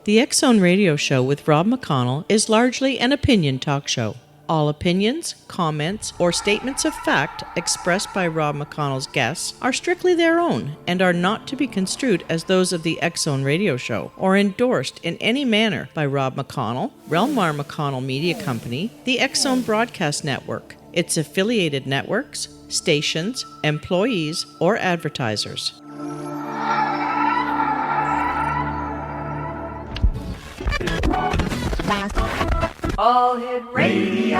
The X-Zone Radio Show with Rob McConnell is largely an opinion talk show. All opinions, comments, or statements of fact expressed by Rob McConnell's guests are strictly their own and are not to be construed as those of the X-Zone Radio Show or endorsed in any manner by Rob McConnell, Relmar McConnell Media Company, the X-Zone Broadcast Network, its affiliated networks, stations, employees, or advertisers. All Hit Radio.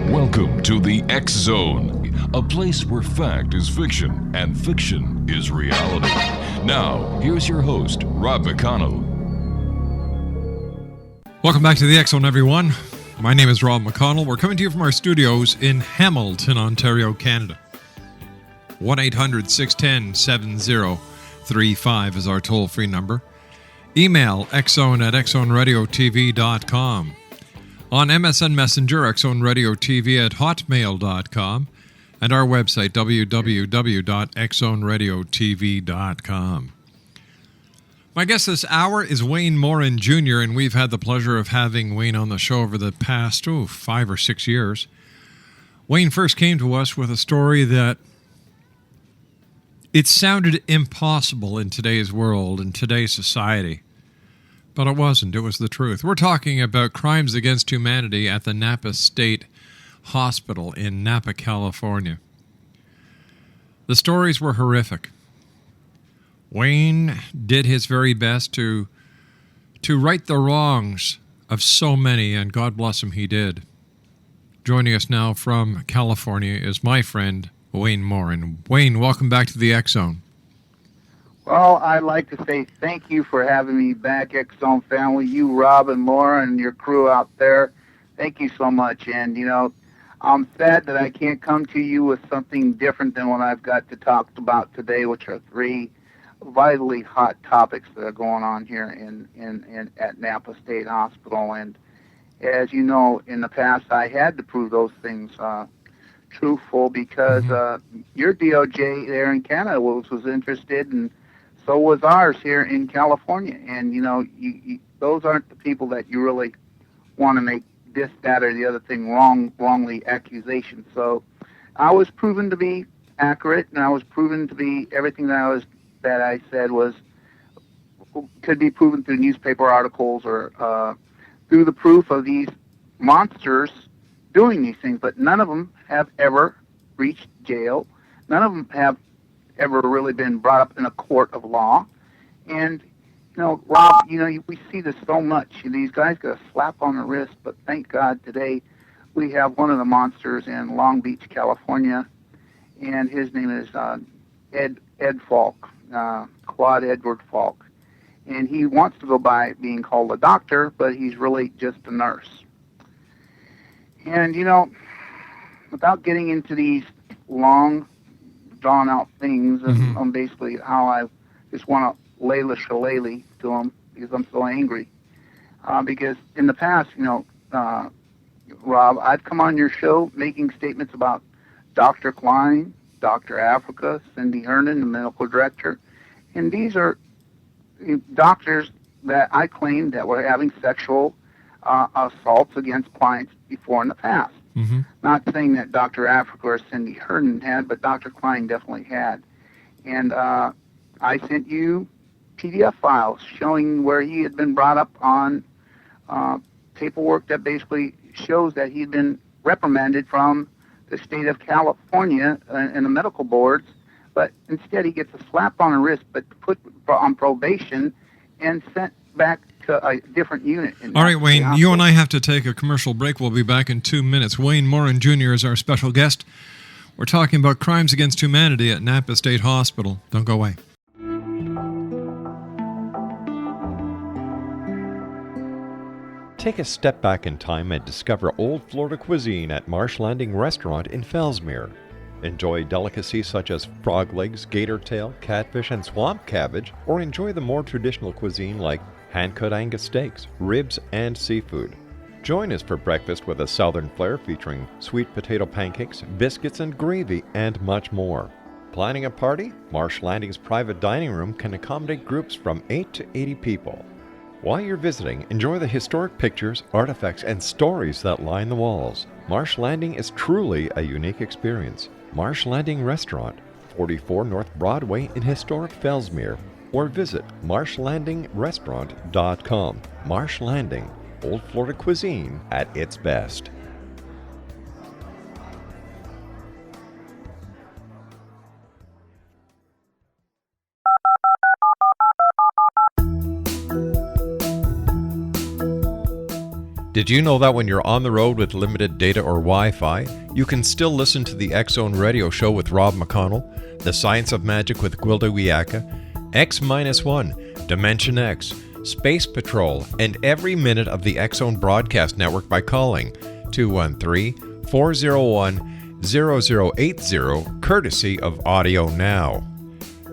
Welcome to the X-Zone, a place where fact is fiction and fiction is reality. Now, here's your host, Rob McConnell. Welcome back to the X-Zone, everyone. My name is Rob McConnell. We're coming to you from our studios in Hamilton, Ontario, Canada. 1-800-610-7035 is our toll-free number. Email xzone@xzoneradiotv.com. On MSN Messenger, xzoneradiotv@hotmail.com. And our website, www.xzoneradiotv.com. My guest this hour is Wayne Morin, Jr., and we've had the pleasure of having Wayne on the show over the past, 5 or 6 years. Wayne first came to us with a story that it sounded impossible in today's world, in today's society. But it wasn't. It was the truth. We're talking about crimes against humanity at the Napa State Hospital in Napa, California. The stories were horrific. Wayne did his very best to right the wrongs of so many, and God bless him, he did. Joining us now from California is my friend, Wayne Morin. Wayne, welcome back to the X-Zone. Well, I'd like to say thank you for having me back, X-Zone family. You, Rob, and Laura, and your crew out there. Thank you so much. And, I'm sad that I can't come to you with something different than what I've got to talk about today, which are 3 vitally hot topics that are going on here at Napa State Hospital. And as you know, in the past, I had to prove those things truthful because your DOJ there in Canada was interested, and so was ours here in California. And those aren't the people that you really want to make this, that, or the other thing wrongly accusations. So I was proven to be accurate, and I was proven to be everything that I said could be proven through newspaper articles or through the proof of these monsters doing these things. But none of them have ever reached jail. None of them have ever really been brought up in a court of law. And, Rob, we see this so much. These guys get a slap on the wrist, but thank God today we have one of the monsters in Long Beach, California, and his name is Ed Falk, Claude Edward Falk. And he wants to go by being called a doctor, but he's really just a nurse. And, without getting into these long, drawn-out things, on basically how I just want to lay the shillelagh to him because I'm so angry. Because in the past, Rob, I've come on your show making statements about Dr. Klein, Dr. Africa, Cindy Hernan, the medical director, and these are doctors that I claimed that were having sexual assaults against clients before in the past. Not saying that Dr. Africa or Cindy Hernan had, but Dr. Klein definitely had. And I sent you PDF files showing where he had been brought up on paperwork that basically shows that he'd been reprimanded from the state of California and the medical boards, but instead he gets a slap on the wrist, but put on probation and sent back to a different unit. All right, Wayne, you and I have to take a commercial break. We'll be back in 2 minutes. Wayne Morin, Jr. is our special guest. We're talking about crimes against humanity at Napa State Hospital. Don't go away. Take a step back in time and discover old Florida cuisine at Marsh Landing Restaurant in Fellsmere. Enjoy delicacies such as frog legs, gator tail, catfish, and swamp cabbage, or enjoy the more traditional cuisine like hand-cut Angus steaks, ribs, and seafood. Join us for breakfast with a southern flair featuring sweet potato pancakes, biscuits and gravy, and much more. Planning a party? Marsh Landing's private dining room can accommodate groups from 8 to 80 people. While you're visiting, enjoy the historic pictures, artifacts, and stories that line the walls. Marsh Landing is truly a unique experience. Marsh Landing Restaurant, 44 North Broadway in historic Fellsmere, or visit marshlandingrestaurant.com. Marsh Landing, Old Florida cuisine at its best. Did you know that when you're on the road with limited data or Wi-Fi, you can still listen to the X-Zone Radio Show with Rob McConnell, The Science of Magic with Gwilda Wiyaka, X-1, Dimension X, Space Patrol, and every minute of the X-Zone broadcast network by calling 213-401-0080, courtesy of Audio Now.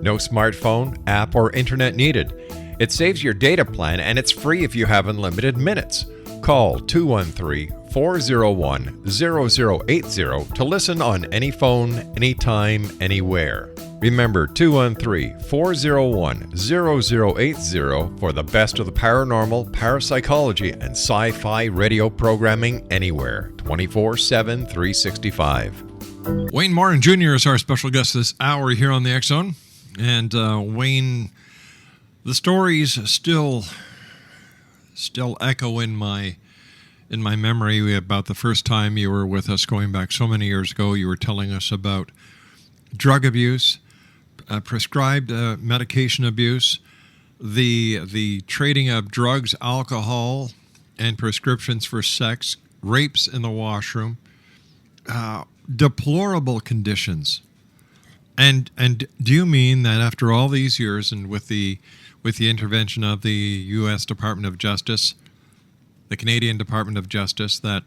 No smartphone, app, or internet needed. It saves your data plan and it's free if you have unlimited minutes. Call 213-401-0080 to listen on any phone, anytime, anywhere. Remember 213-401-0080 for the best of the paranormal, parapsychology, and sci-fi radio programming anywhere, 24/7, 365. Wayne Morin Jr. is our special guest this hour here on the X-Zone. And Wayne, the stories still echo in my memory about the first time you were with us going back so many years ago. You were telling us about drug abuse, prescribed medication abuse, the trading of drugs, alcohol, and prescriptions for sex, rapes in the washroom, deplorable conditions. And do you mean that after all these years and with the intervention of the U.S. Department of Justice, the Canadian Department of Justice, that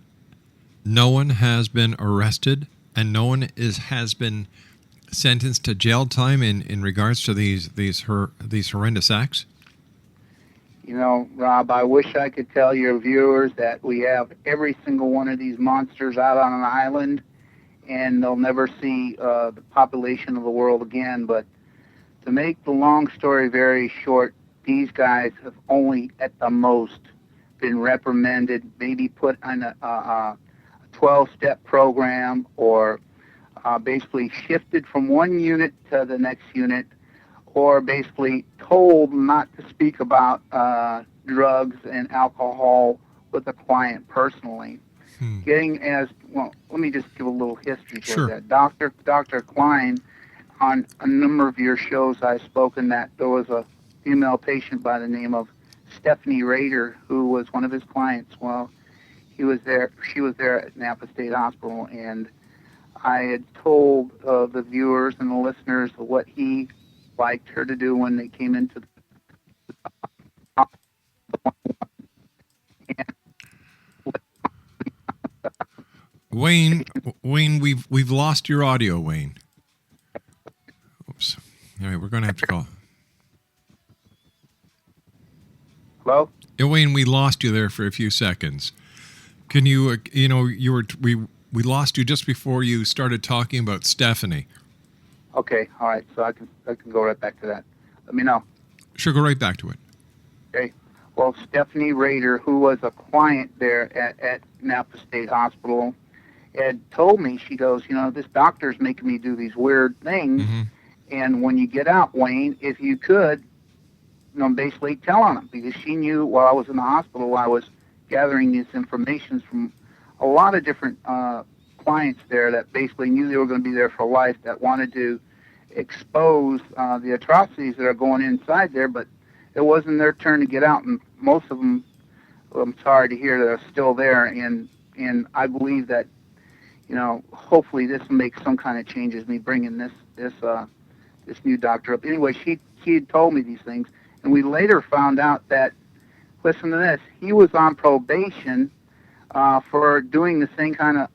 no one has been arrested and no one has been sentenced to jail time in regards to these horrendous acts? You know, Rob, I wish I could tell your viewers that we have every single one of these monsters out on an island and they'll never see the population of the world again, but to make the long story very short, these guys have only, at the most, been reprimanded, maybe put on a 12-step program, or basically shifted from one unit to the next unit, or basically told not to speak about drugs and alcohol with a client personally. Getting as, well, let me just give a little history for that. Dr. Klein, on a number of your shows I've spoken that there was a female patient by the name of Stephanie Rader who was one of his clients. Well, she was there at Napa State Hospital, and I had told the viewers and the listeners what he liked her to do when they came into the Wayne, we've lost your audio, Wayne. Oops. All right, we're going to have to call. Hello? Yeah, Wayne, we lost you there for a few seconds. Can you, we lost you just before you started talking about Stephanie. Okay, all right, so I can go right back to that. Let me know. Sure, go right back to it. Okay. Well, Stephanie Rader, who was a client there at Napa State Hospital, had told me, she goes, this doctor's making me do these weird things, and when you get out, Wayne, if you could, basically tell on him, because she knew while I was in the hospital, I was gathering this information from a lot of different clients there that basically knew they were going to be there for life, that wanted to expose the atrocities that are going inside there, but it wasn't their turn to get out, and most of them, I'm sorry to hear, they're still there, and I believe that, hopefully this will make some kind of changes, me bringing this new doctor up. Anyway, she had told me these things, and we later found out that, listen to this, he was on probation for doing the same kind of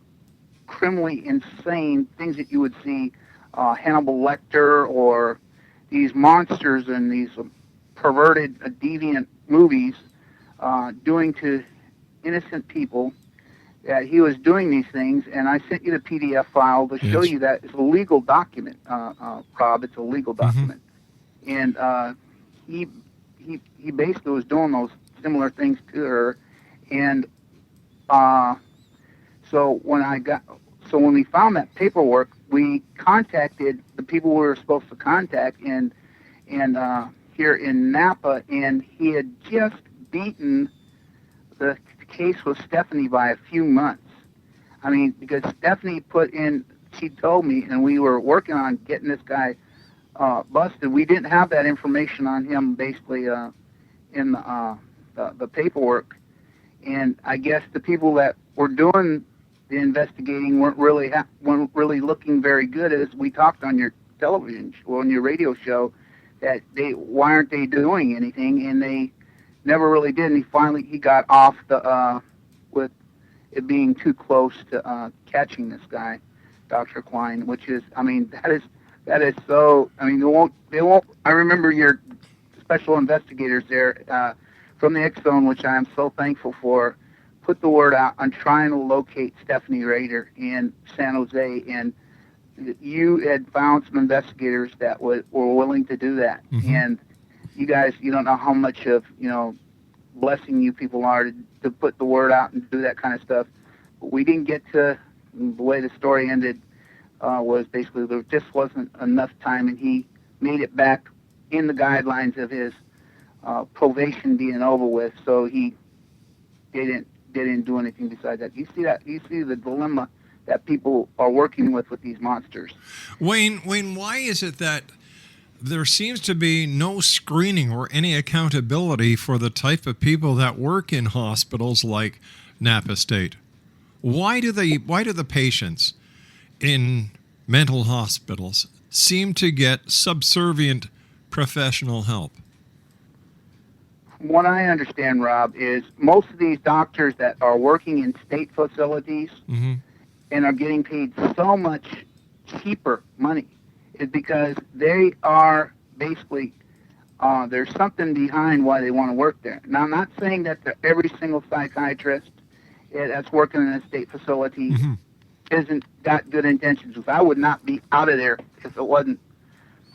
criminally insane things that you would see Hannibal Lecter or these monsters in these perverted, deviant movies doing to innocent people, that he was doing these things, and I sent you the PDF file to show you that it's a legal document, Rob. It's a legal document, and he basically was doing those similar things to her, and so when we found that paperwork, we contacted the people we were supposed to contact, and here in Napa, and he had just beaten the case with Stephanie by a few months. I mean, because Stephanie she told me, and we were working on getting this guy busted. We didn't have that information on him, basically, in the paperwork. And I guess the people that were doing the investigating weren't really looking very good, as we talked on your on your radio show, that why aren't they doing anything? And they never really did. And he got off with it being too close to catching this guy, Dr. Klein, which is, I mean, that is so. I mean, they won't. I remember your special investigators there from the X Zone, which I am so thankful for, put the word out on trying to locate Stephanie Rader in San Jose, and you had found some investigators that were willing to do that. And you guys, you don't know how much of, blessing you people are to put the word out and do that kind of stuff. But we didn't get to, the way the story ended was basically there just wasn't enough time, and he made it back in the guidelines of his probation being over with, so he didn't do anything besides that. You see the dilemma that people are working with these monsters. Wayne, why is it that there seems to be no screening or any accountability for the type of people that work in hospitals like Napa State? Why do the patients in mental hospitals seem to get subservient professional help? What I understand, Rob, is most of these doctors that are working in state facilities and are getting paid so much cheaper money is because they are basically, there's something behind why they want to work there. Now, I'm not saying that every single psychiatrist that's working in a state facility isn't got good intentions. I would not be out of there if it wasn't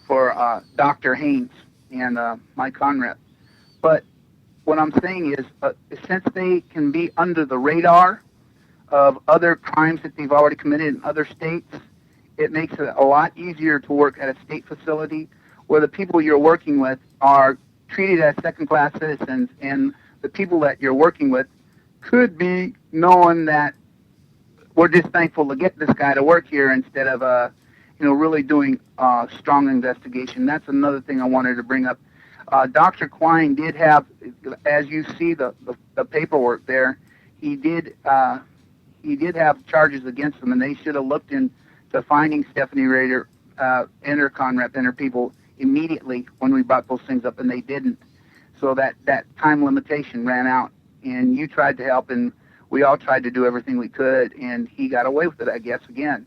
for Dr. Haynes and my Conrep. But what I'm saying is, since they can be under the radar of other crimes that they've already committed in other states, it makes it a lot easier to work at a state facility where the people you're working with are treated as second-class citizens, and the people that you're working with could be knowing that we're just thankful to get this guy to work here instead of, really doing strong investigation. That's another thing I wanted to bring up. Dr. Klein did have, as you see the paperwork there, he did have charges against him, and they should have looked into finding Stephanie Rader and her Conrep and her people immediately when we brought those things up, and they didn't. So that time limitation ran out, and you tried to help, and we all tried to do everything we could, and he got away with it, I guess, again.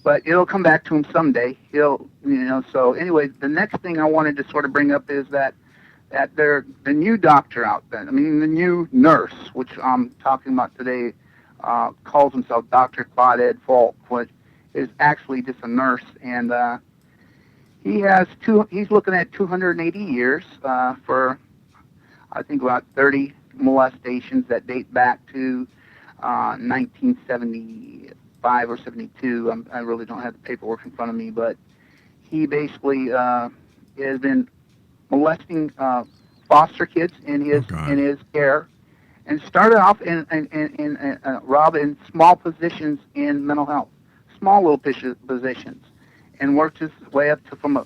But it'll come back to him someday. So anyway, the next thing I wanted to sort of bring up is that the new doctor out there, the new nurse, which I'm talking about today, calls himself Dr. Claudette Falk, which is actually just a nurse, and he's looking at 280 years for, I think, about 30 molestations that date back to 1975 or 72. I really don't have the paperwork in front of me, but he basically has been molesting foster kids in his care, and started off in Rob, in small positions in mental health, small little positions, and worked his way up to from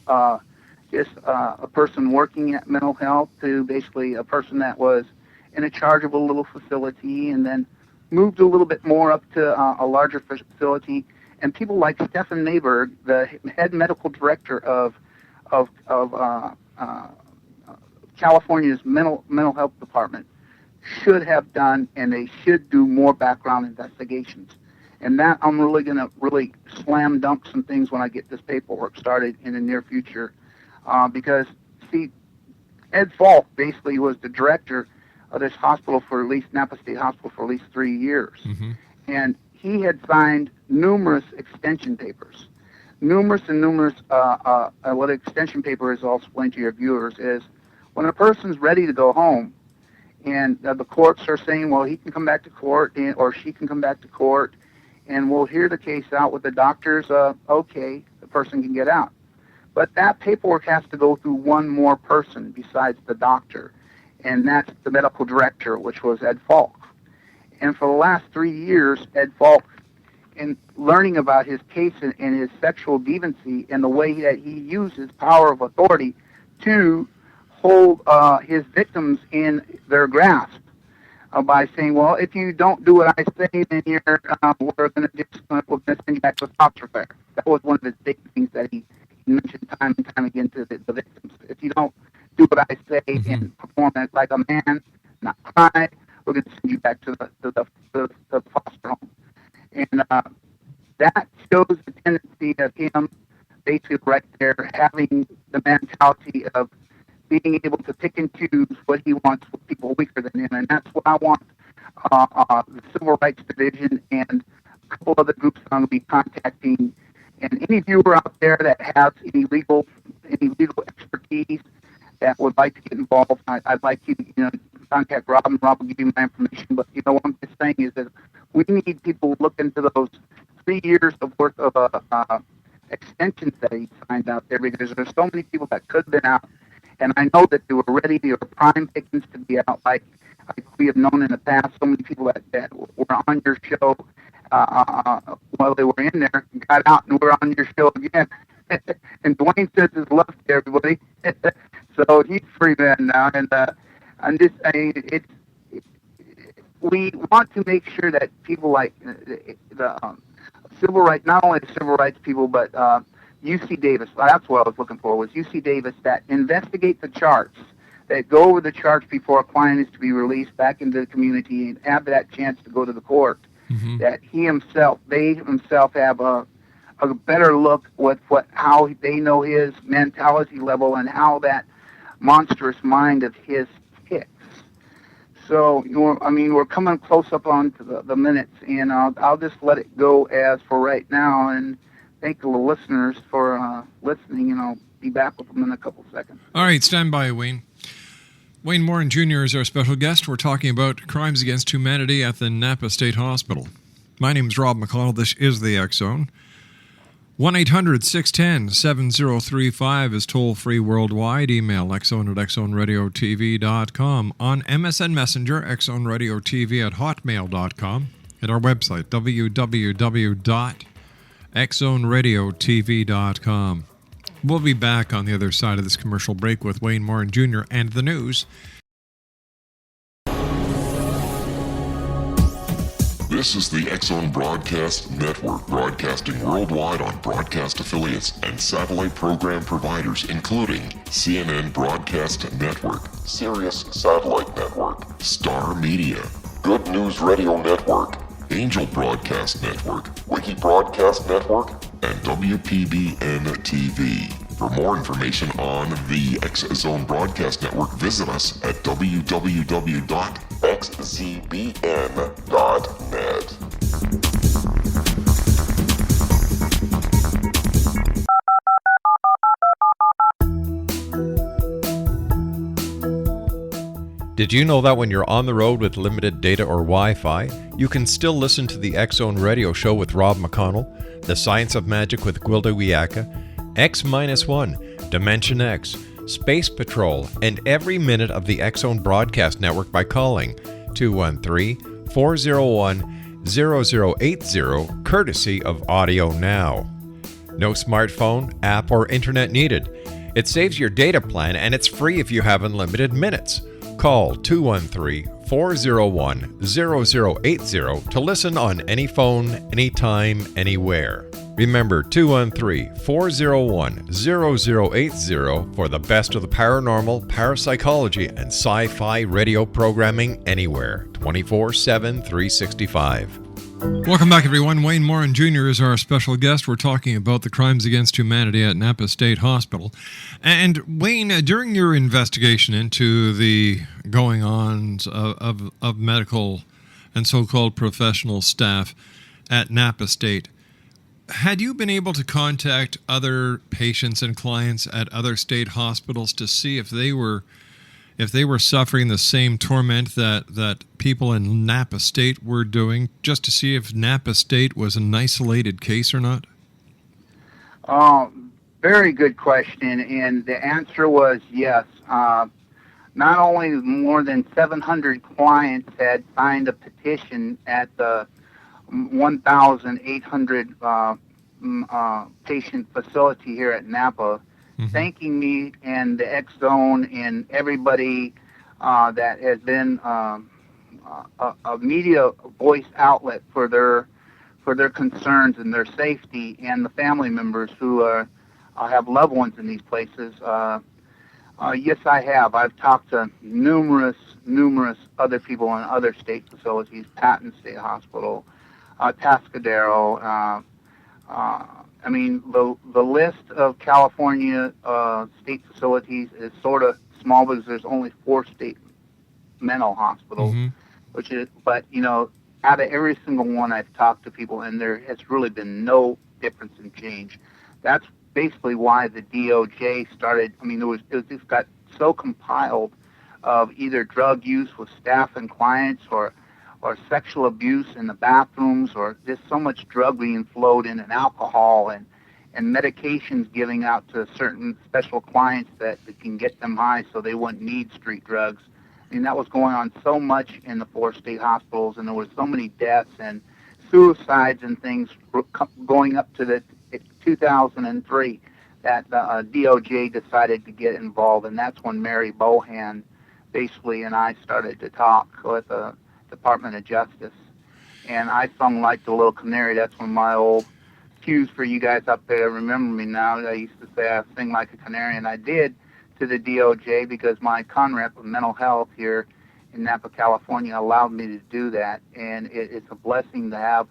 just a person working at mental health to basically a person that was in charge of a little facility, and then moved a little bit more up to a larger facility. And people like Stefan Mayberg, the head medical director of California's mental health department, should have done, and they should do more background investigations. And that I'm really going to slam dunk some things when I get this paperwork started in the near future, because see, Ed Falk basically was the director of this hospital for at least Napa State Hospital for at least 3 years. Mm-hmm. And he had signed numerous extension papers. Numerous. What an extension paper is, I'll explain to your viewers, is when a person's ready to go home and the courts are saying, well, he can come back to court or she can come back to court and we'll hear the case out with the doctors, okay, the person can get out. But that paperwork has to go through one more person besides the doctor, and that's the medical director, which was Ed Falk. And for the last 3 years, Ed Falk, in learning about his case and his sexual deviancy and the way that he used his power of authority to hold his victims in their grasp by saying, well, if you don't do what I say, then we're going to send you back to a foster care. That was one of the big things that he mentioned time and time again to the victims. If you don't do what I say and perform like a man, not cry, we're going to send you back to the foster home. And that shows the tendency of him basically right there having the mentality of being able to pick and choose what he wants with people weaker than him. And that's what I want the Civil Rights Division and a couple other groups I'm going to be contacting. And any viewer out there that has any legal expertise that would like to get involved, I'd like you to contact Rob, and Rob will give you my information. But what I'm just saying is that we need people to look into those 3 years of worth of extensions that he signed out there, because there's so many people that could have been out, and I know that they were ready, they were prime pickings to be out, like we have known in the past. So many people that were on your show while they were in there got out and were on your show again. And Dwayne says his love to everybody. So he's free man now, and I'm just saying we want to make sure that people like the civil rights, not only the civil rights people, but UC Davis. That's what I was looking for, was UC Davis, that investigate the charts, that go over the charts before a client is to be released back into the community and have that chance to go to the court. Mm-hmm. That they himself have a better look with how they know his mentality level and how that monstrous mind of his ticks. So, we're coming close up on to the minutes, and I'll just let it go as for right now, and thank the listeners for listening, and I'll be back with them in a couple seconds. All right, stand by, Wayne. Wayne Morin Jr. is our special guest. We're talking about crimes against humanity at the Napa State Hospital. My name is Rob McConnell. This is the X Zone. 1-800-610-7035 is toll-free worldwide. Email xzone@xzoneradiotv.com. On MSN Messenger, xzoneradiotv@hotmail.com. At our website, www.xzoneradiotv.com. We'll be back on the other side of this commercial break with Wayne Morin Jr. and the news. This is the X-Zone Broadcast Network, broadcasting worldwide on broadcast affiliates and satellite program providers, including CNN Broadcast Network, Sirius Satellite Network, Star Media, Good News Radio Network, Angel Broadcast Network, Wiki Broadcast Network, and WPBN TV. For more information on the X-Zone Broadcast Network, visit us at www.xzbn.net. Did you know that when you're on the road with limited data or Wi-Fi, you can still listen to the X-Zone Radio Show with Rob McConnell, The Science of Magic with Gwilda Wiyaka, X-1, Dimension X, Space Patrol, and every minute of the X-Zone Broadcast Network by calling 213-401-0080, courtesy of Audio Now. No smartphone, app, or internet needed. It saves your data plan, and it's free if you have unlimited minutes. Call 213-401-0080 to listen on any phone, anytime, anywhere. Remember, 213-401-0080 for the best of the paranormal, parapsychology, and sci-fi radio programming anywhere, 24/7, 365. Welcome back, everyone. Wayne Morin Jr. is our special guest. We're talking about the crimes against humanity at Napa State Hospital. And Wayne, during your investigation into the going-ons of medical and so-called professional staff at Napa State, had you been able to contact other patients and clients at other state hospitals to see if they were suffering the same torment that people in Napa State were doing, just to see if Napa State was an isolated case or not? Very good question, and the answer was yes. Not only more than 700 clients had signed a petition at the 1,800 patient facility here at Napa, thanking me and the X-Zone and everybody that has been a media voice outlet for their concerns and their safety, and the family members who have loved ones in these places. Yes, I have. I've talked to numerous other people in other state facilities, Patton State Hospital, Tascadero. I mean, the list of California state facilities is sort of small because there's only 4 state mental hospitals, which is, but you know, out of every single one I've talked to people, and there has really been no difference in change. That's basically why the DOJ started. I mean, it just got so compiled of either drug use with staff and clients, or sexual abuse in the bathrooms, or just so much drug being flowed in, and alcohol and medications giving out to certain special clients that can get them high so they wouldn't need street drugs. I mean, that was going on so much in the 4 state hospitals, and there were so many deaths and suicides and things going up to the 2003 that the DOJ decided to get involved, and that's when Mary Bohan basically and I started to talk with the Department of Justice. And I sung like the little canary. That's one of my old cues for you guys up there. Remember me now. I used to say I sing like a canary, and I did to the DOJ because my CONREP of mental health here in Napa, California allowed me to do that. And it's a blessing to have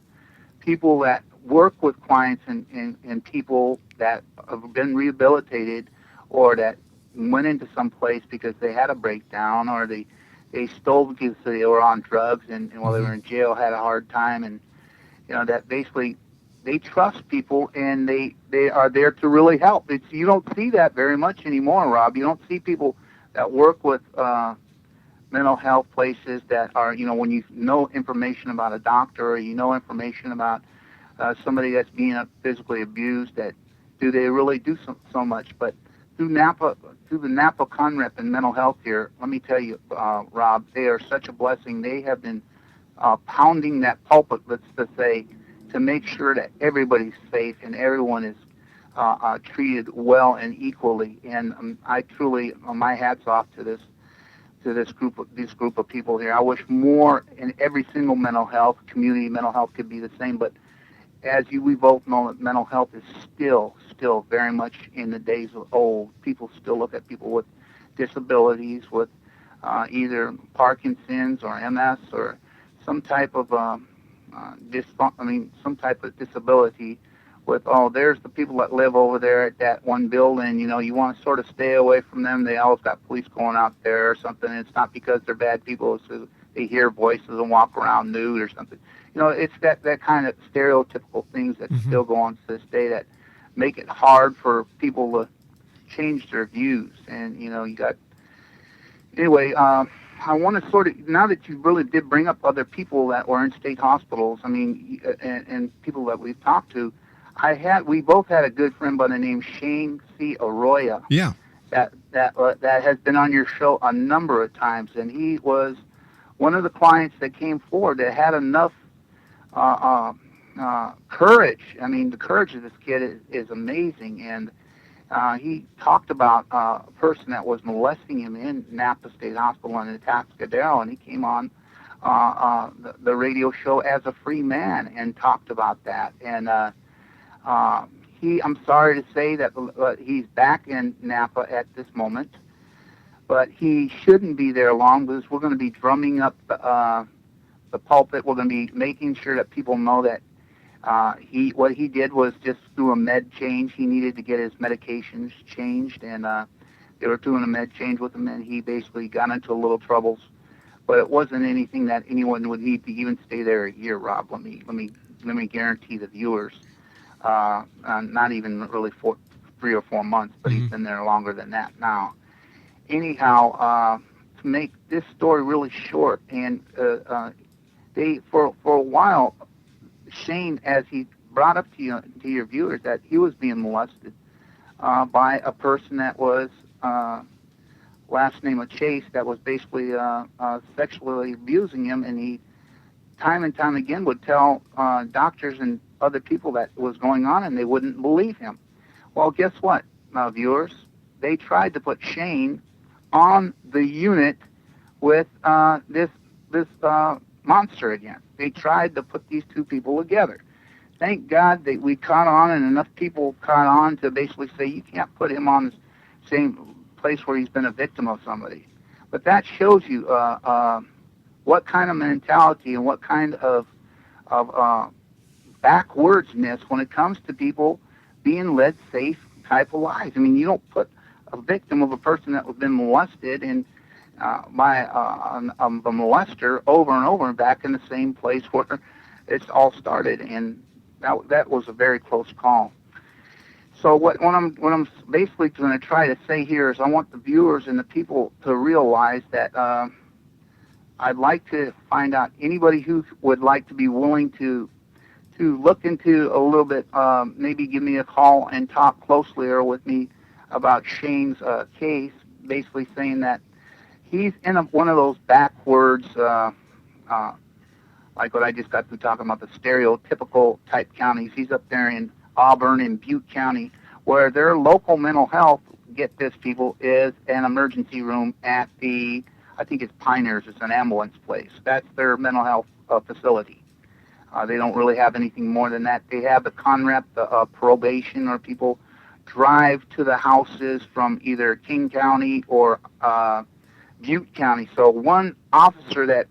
people that work with clients and people that have been rehabilitated, or that went into some place because they had a breakdown, or they stole because they were on drugs and while they were in jail had a hard time, and you know, that basically they trust people and they are there to really help. You don't see that very much anymore, Rob. You don't see people that work with mental health places that are, you know, when you know information about a doctor, or you know information about somebody that's being physically abused, that do they really do so much? But through the Napa CONREP and mental health here, let me tell you, Rob, they are such a blessing. They have been pounding that pulpit, let's just say, to make sure that everybody's safe and everyone is treated well and equally. And I truly, my hat's off to this group of people here. I wish more in every single mental health community. Mental health could be the same, but as we both know, that mental health is still very much in the days of old. People still look at people with disabilities, with either Parkinson's or MS or some type of some type of disability. With there's the people that live over there at that one building. You know, you want to sort of stay away from them. They always got police going out there or something. And it's not because they're bad people. It's because they hear voices and walk around nude or something. You know, it's that kind of stereotypical things that still go on to this day that make it hard for people to change their views. And, you know, you got... Anyway, I want to sort of... Now that you really did bring up other people that were in state hospitals, I mean, and people that we've talked to, we both had a good friend by the name Shane C. Arroyo. Yeah. That has been on your show a number of times, and he was one of the clients that came forward that had enough courage. I mean, the courage of this kid is amazing. And he talked about a person that was molesting him in Napa State Hospital in Tascadero, and he came on the radio show as a free man and talked about that. And I'm sorry to say that he's back in Napa at this moment, but he shouldn't be there long because we're going to be drumming up the pulpit. We're going to be making sure that people know that what he did was just through a med change. He needed to get his medications changed, and they were doing a med change with him, and he basically got into a little troubles. But it wasn't anything that anyone would need to even stay there a year, Rob. Let me guarantee the viewers. Not even really 3 or 4 months, but he's been there longer than that now. Anyhow, to make this story really short, and they for a while, Shane, as he brought up to your viewers, that he was being molested by a person that was last name of Chase, that was basically sexually abusing him, and he time and time again would tell doctors and other people that was going on, and they wouldn't believe him. Well, guess what, viewers? They tried to put Shane on the unit with this monster again. They tried to put these two people together. Thank God that we caught on, and enough people caught on to basically say you can't put him on the same place where he's been a victim of somebody. But that shows you what kind of mentality and what kind of backwardsness when it comes to people being led safe type of lives. I mean, you don't put a victim of a person that has been molested and by a molester over and over and back in the same place where it's all started, and that was a very close call. So what I'm basically going to try to say here is I want the viewers and the people to realize that I'd like to find out anybody who would like to be willing to look into a little bit, maybe give me a call and talk closely or with me about Shane's case, basically saying that he's in one of those backwards, like what I just got through talking about, the stereotypical type counties. He's up there in Auburn and Butte County, where their local mental health, get this people, is an emergency room at the, I think it's Pioneers, it's an ambulance place. That's their mental health facility. They don't really have anything more than that. They have the CONREP, the probation, or people drive to the houses from either King County or Butte County. So one officer that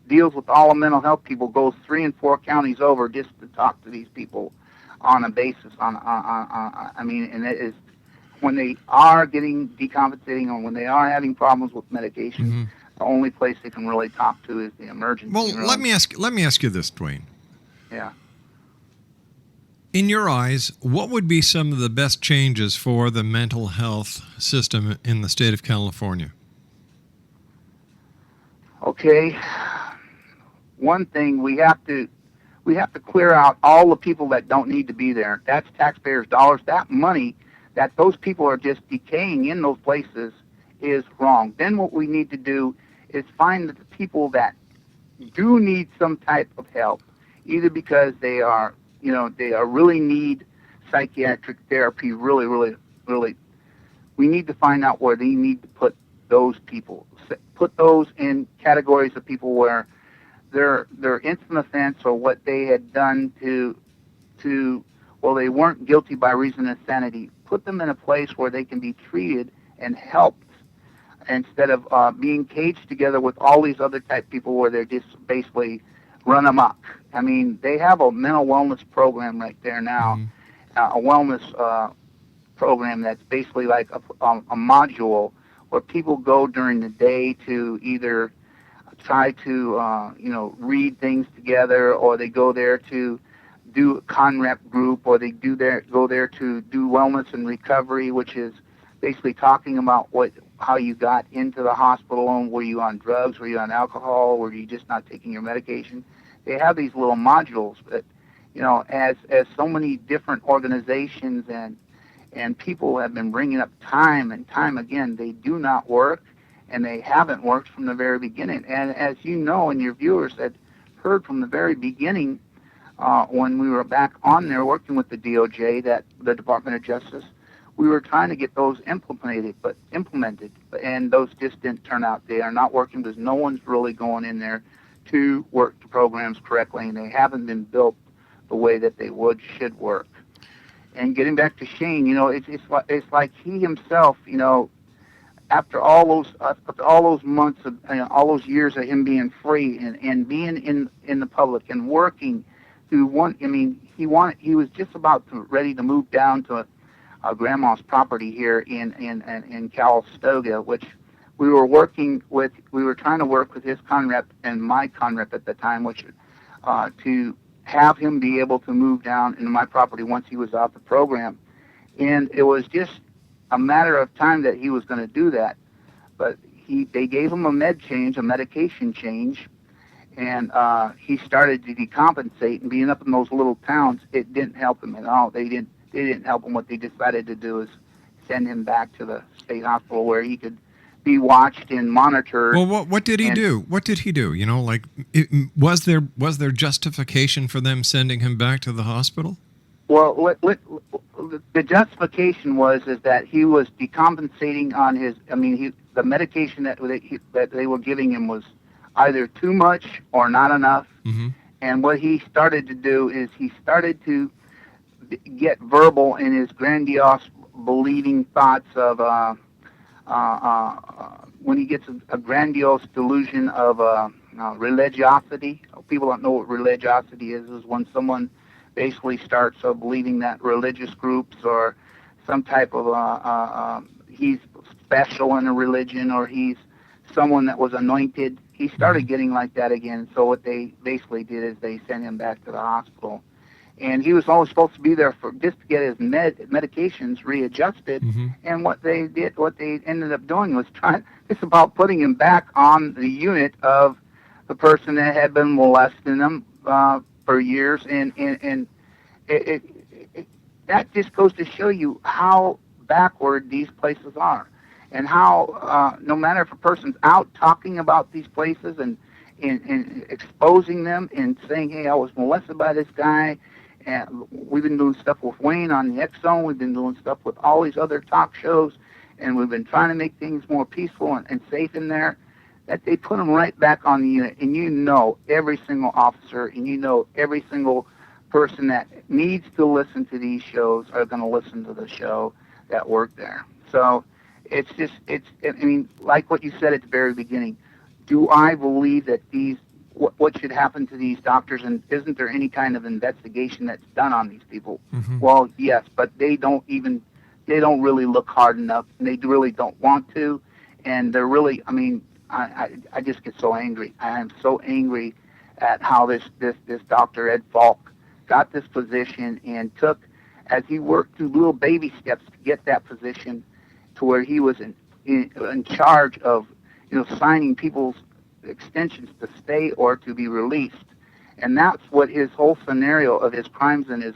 deals with all the mental health people goes 3 and 4 counties over just to talk to these people on a basis. I mean, and it is when they are getting decompensating or when they are having problems with medication, the only place they can really talk to is the emergency room. Well, let me ask you this, Dwayne. Yeah. In your eyes, what would be some of the best changes for the mental health system in the state of California? Okay. One thing, we have to clear out all the people that don't need to be there. That's taxpayers' dollars. That money that those people are just decaying in those places is wrong. Then what we need to do is find the people that do need some type of help, either because they are really need psychiatric therapy, really. We need to find out where they need to put those people. Put those in categories of people where their instant offense or what they had done they weren't guilty by reason of insanity. Put them in a place where they can be treated and helped instead of being caged together with all these other type people where they're just basically run amok. I mean, they have a mental wellness program right there now, a wellness program that's basically like a module where people go during the day to either try to, read things together, or they go there to do a CONREP group, or they go there to do wellness and recovery, which is basically talking about how you got into the hospital, and were you on drugs, were you on alcohol, were you just not taking your medication. They have these little modules, but as so many different organizations and people have been bringing up time and time again, they do not work, and they haven't worked from the very beginning. And as you know, and your viewers had heard from the very beginning, when we were back on there working with the DOJ, the Department of Justice, we were trying to get those implemented, and those just didn't turn out. They are not working because no one's really going in there to work the programs correctly, and they haven't been built the way that they should work. And getting back to Shane, it's like he himself, after all those months of all those years of him being free and being in the public and working through he was just ready to move down to grandma's property here in Calistoga, which we were trying to work with his conrep and my conrep at the time, which to have him be able to move down into my property once he was off the program. And it was just a matter of time that he was going to do that. But they gave him a medication change, and he started to decompensate. And being up in those little towns, it didn't help him at all. They didn't help him. What they decided to do is send him back to the state hospital where he could be watched and monitored. Well, what did he do? What did he do? Was there justification for them sending him back to the hospital? Well, the justification is that he was decompensating on the medication that they were giving him was either too much or not enough. Mm-hmm. And what he started to do is he started to get verbal in his grandiose believing thoughts of when he gets a grandiose delusion of religiosity. People don't know what religiosity is when someone basically starts believing that religious groups or some type of he's special in a religion or he's someone that was anointed. He started getting like that again. So what they basically did is they sent him back to the hospital. And he was only supposed to be there for just to get his medications readjusted. Mm-hmm. And what they ended up doing was it's about putting him back on the unit of the person that had been molesting him for years. And it that just goes to show you how backward these places are, and how no matter if a person's out talking about these places and exposing them and saying, hey, I was molested by this guy. And we've been doing stuff with Wayne on the X Zone. We've been doing stuff with all these other talk shows, and we've been trying to make things more peaceful and safe in there. That they put them right back on the unit, and every single officer, and every single person that needs to listen to these shows are going to listen to the show that work there. So it's like what you said at the very beginning. Do I believe that what should happen to these doctors, and isn't there any kind of investigation that's done on these people? Mm-hmm. Well, yes, but they don't really look hard enough, and they really don't want to, and they're really, I just get so angry. I am so angry at how this Dr. Ed Falk got this position and took, as he worked through little baby steps to get that position to where he was in charge of, signing people's extensions to stay or to be released. And that's what his whole scenario of his crimes and his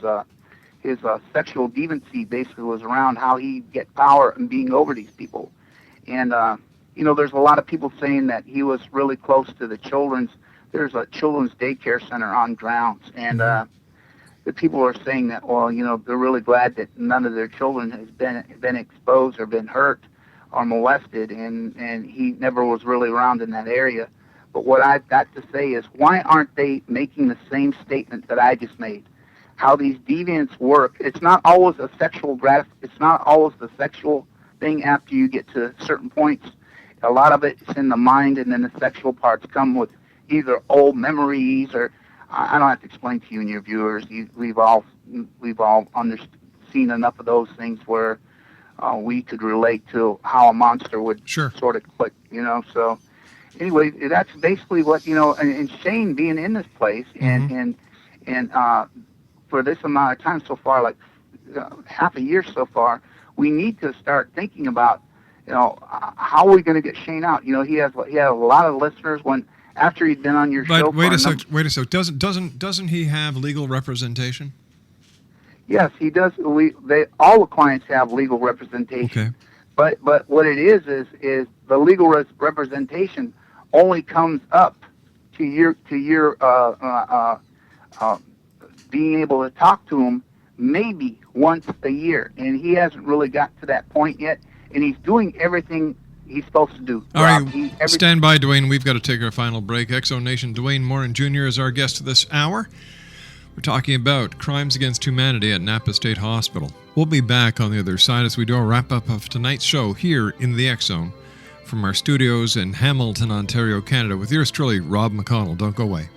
sexual deviancy basically was around, how he get power and being over these people. And there's a lot of people saying that he was really close to there's a children's daycare center on grounds, and the people are saying that, they're really glad that none of their children has been exposed or been hurt or molested, and he never was really around in that area. But what I've got to say is, why aren't they making the same statement that I just made? How these deviants work. It's not always a sexual it's not always the sexual thing after you get to certain points. A lot of it's in the mind, and then the sexual parts come with either old memories or I don't have to explain to you and your viewers. We've all seen enough of those things where we could relate to how a monster would sort of click, So anyway, that's basically what and Shane being in this place and for this amount of time so far, like half a year so far, we need to start thinking about how are we going to get Shane out? He has a lot of listeners after he'd been on your show. But wait a sec. Doesn't he have legal representation? Yes, he does. All the clients have legal representation. Okay. But what it is the legal representation only comes up to your being able to talk to him maybe once a year, and he hasn't really got to that point yet, and he's doing everything he's supposed to do. All right, stand by, Dwayne. We've got to take our final break. Exo Nation, Dwayne Morin Jr. is our guest this hour. We're talking about crimes against humanity at Napa State Hospital. We'll be back on the other side as we do a wrap-up of tonight's show here in the X-Zone from our studios in Hamilton, Ontario, Canada, with yours truly, Rob McConnell. Don't go away.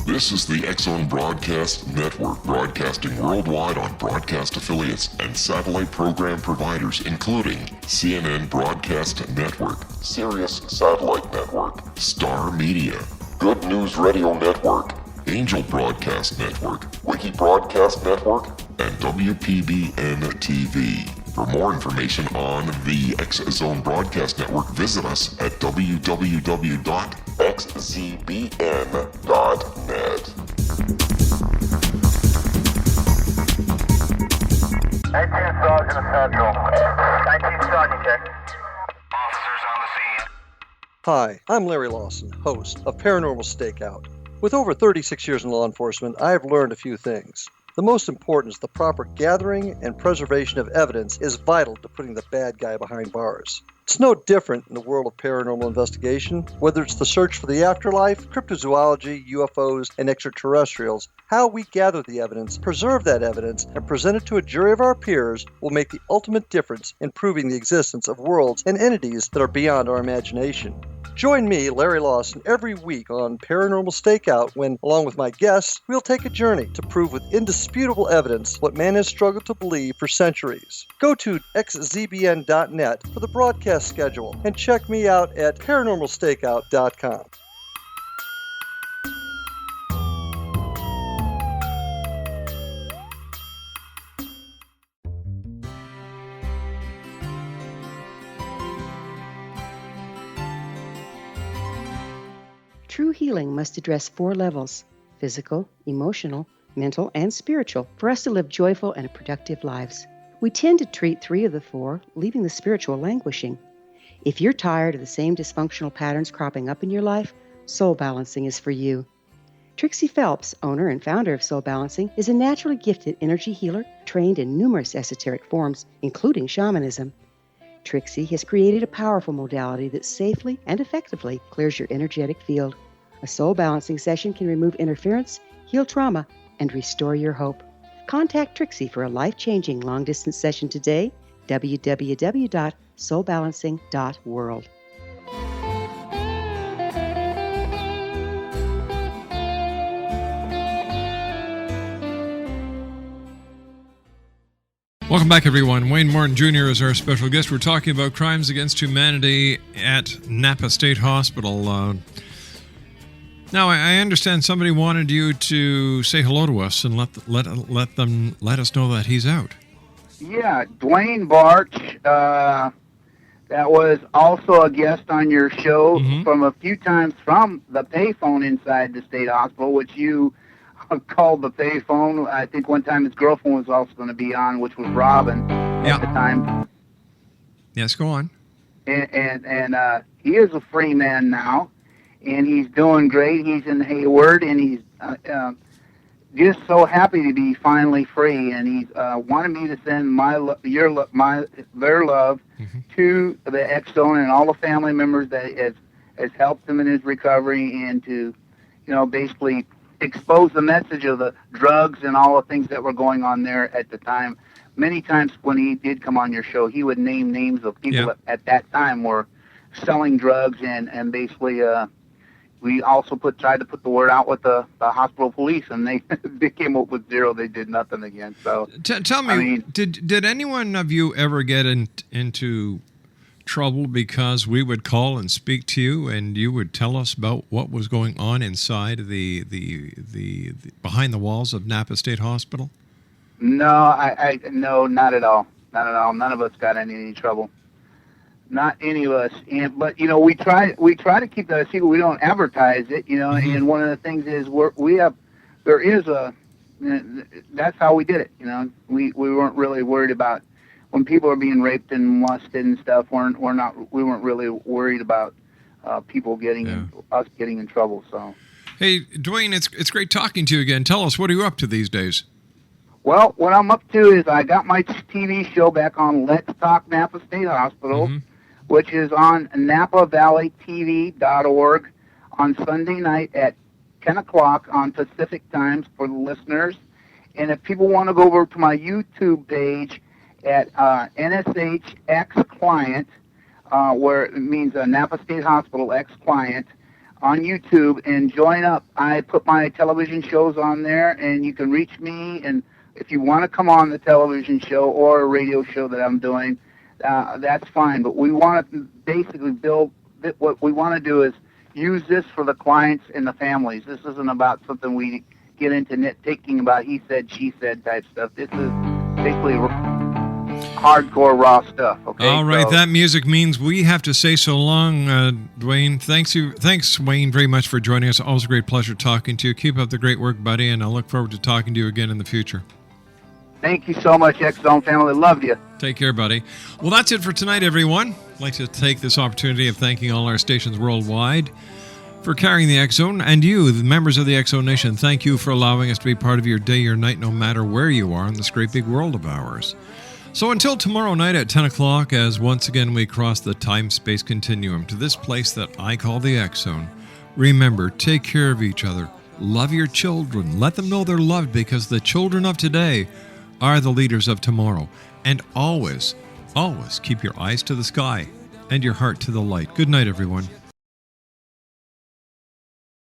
This is the X-Zone Broadcast Network, broadcasting worldwide on broadcast affiliates and satellite program providers, including CNN Broadcast Network, Sirius Satellite Network, Star Media, Good News Radio Network, Angel Broadcast Network, Wiki Broadcast Network, and WPBN TV. For more information on the X-Zone Broadcast Network, visit us at www.xzbn.net. 19 Sergeant Essential. 19 Sergeant check. Officers on the scene. Hi, I'm Larry Lawson, host of Paranormal Stakeout. With over 36 years in law enforcement, I have learned a few things. The most important is the proper gathering and preservation of evidence is vital to putting the bad guy behind bars. It's no different in the world of paranormal investigation. Whether it's the search for the afterlife, cryptozoology, UFOs, and extraterrestrials, how we gather the evidence, preserve that evidence, and present it to a jury of our peers will make the ultimate difference in proving the existence of worlds and entities that are beyond our imagination. Join me, Larry Lawson, every week on Paranormal Stakeout when, along with my guests, we'll take a journey to prove with indisputable evidence what man has struggled to believe for centuries. Go to xzbn.net for the broadcast schedule and check me out at paranormalstakeout.com. True healing must address 4 levels: physical, emotional, mental, and spiritual, for us to live joyful and productive lives. We tend to treat 3 of the 4, leaving the spiritual languishing. If you're tired of the same dysfunctional patterns cropping up in your life, Soul Balancing is for you. Trixie Phelps, owner and founder of Soul Balancing, is a naturally gifted energy healer trained in numerous esoteric forms, including shamanism. Trixie has created a powerful modality that safely and effectively clears your energetic field. A soul balancing session can remove interference, heal trauma, and restore your hope. Contact Trixie for a life-changing long-distance session today, www.soulbalancing.world. Welcome back, everyone. Wayne Morin Jr. is our special guest. We're talking about crimes against humanity at Napa State Hospital. Now, I understand somebody wanted you to say hello to us and let us know that he's out. Yeah, Dwayne Barch, that was also a guest on your show from a few times from the payphone inside the state hospital, which you called the payphone. I think one time his girlfriend was also going to be on, which was Robin at the time. Yes, go on. And he is a free man now, and he's doing great. He's in Hayward, and he's just so happy to be finally free. And he's wanted me to send their love to the X-Zone and all the family members that has helped him in his recovery, and to, basically expose the message of the drugs and all the things that were going on there at the time. Many times when he did come on your show, he would name names of people that at that time were selling drugs, and basically we also tried to put the word out with the hospital police, and they came up with 0. They did nothing again. So tell me, did anyone of you ever get into trouble because we would call and speak to you, and you would tell us about what was going on inside the behind the walls of Napa State Hospital? No, no, not at all. Not at all. None of us got in any trouble. Not any of us. But we try to keep that a secret. We don't advertise it. And one of the things is that's how we did it. We weren't really worried about when people are being raped and molested and stuff. We weren't really worried about people getting us getting in trouble. So, hey, Dwayne, it's great talking to you again. Tell us, what are you up to these days? well, what I'm up to is I got my TV show back on Let's Talk Napa State Hospital, which is on NapaValleyTV.org on Sunday night at 10 o'clock on Pacific times for the listeners. And if people want to go over to my YouTube page at NSH X Client, where it means Napa State Hospital X Client, on YouTube, and join up. I put my television shows on there, and you can reach me. And if you want to come on the television show or a radio show that I'm doing, that's fine. But we want to basically build, what we want to do is use this for the clients and the families. This isn't about something we get into nitpicking about he said, she said type stuff. This is basically hardcore raw stuff. Okay. All right, that music means we have to say so long, Dwayne. Thanks, Wayne, very much for joining us. Always a great pleasure talking to you. Keep up the great work, buddy, and I look forward to talking to you again in the future. Thank you so much, X-Zone family. Love you. Take care, buddy. Well, that's it for tonight, everyone. I'd like to take this opportunity of thanking all our stations worldwide for carrying the X-Zone, and you, the members of the X-Zone Nation. Thank you for allowing us to be part of your day, your night, no matter where you are in this great big world of ours. So until tomorrow night at 10 o'clock, as once again we cross the time-space continuum to this place that I call the X-Zone, remember, take care of each other. Love your children. Let them know they're loved, because the children of today are the leaders of tomorrow. And always, always keep your eyes to the sky and your heart to the light. Good night, everyone.